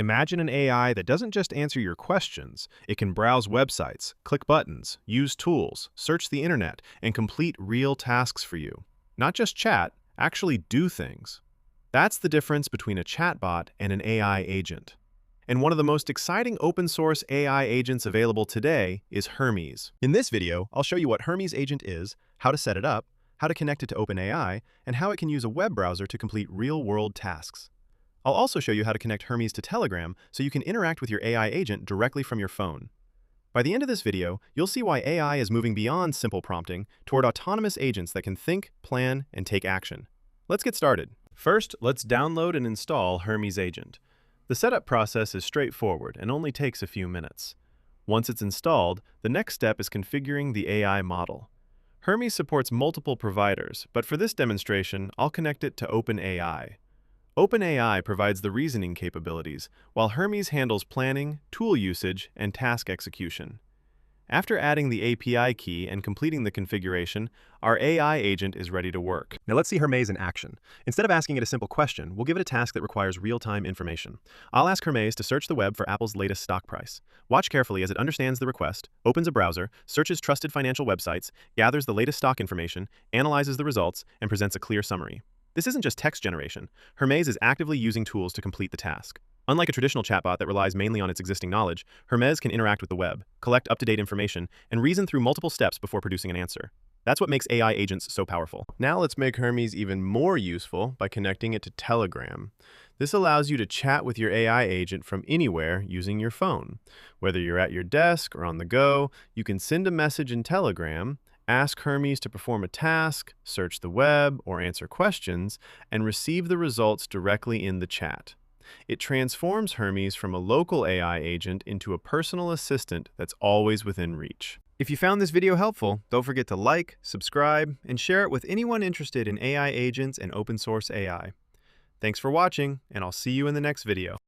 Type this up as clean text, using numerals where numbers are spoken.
Imagine an AI that doesn't just answer your questions. It can browse websites, click buttons, use tools, search the internet, and complete real tasks for you. Not just chat, actually do things. That's the difference between a chatbot and an AI agent. And one of the most exciting open-source AI agents available today is Hermes. In this video, I'll show you what Hermes Agent is, how to set it up, how to connect it to OpenAI, and how it can use a web browser to complete real-world tasks. I'll also show you how to connect Hermes to Telegram so you can interact with your AI agent directly from your phone. By the end of this video, you'll see why AI is moving beyond simple prompting toward autonomous agents that can think, plan, and take action. Let's get started. First, let's download and install Hermes Agent. The setup process is straightforward and only takes a few minutes. Once it's installed, the next step is configuring the AI model. Hermes supports multiple providers, but for this demonstration, I'll connect it to OpenAI. OpenAI provides the reasoning capabilities, while Hermes handles planning, tool usage, and task execution. After adding the API key and completing the configuration, our AI agent is ready to work. Now let's see Hermes in action. Instead of asking it a simple question, we'll give it a task that requires real-time information. I'll ask Hermes to search the web for Apple's latest stock price. Watch carefully as it understands the request, opens a browser, searches trusted financial websites, gathers the latest stock information, analyzes the results, and presents a clear summary. This isn't just text generation. Hermes is actively using tools to complete the task. Unlike a traditional chatbot that relies mainly on its existing knowledge, Hermes can interact with the web, collect up-to-date information, and reason through multiple steps before producing an answer. That's what makes AI agents so powerful. Now let's make Hermes even more useful by connecting it to Telegram. This allows you to chat with your AI agent from anywhere using your phone. Whether you're at your desk or on the go, you can send a message in Telegram, ask Hermes to perform a task, search the web, or answer questions, and receive the results directly in the chat. It transforms Hermes from a local AI agent into a personal assistant that's always within reach. If you found this video helpful, don't forget to like, subscribe, and share it with anyone interested in AI agents and open source AI. Thanks for watching, and I'll see you in the next video.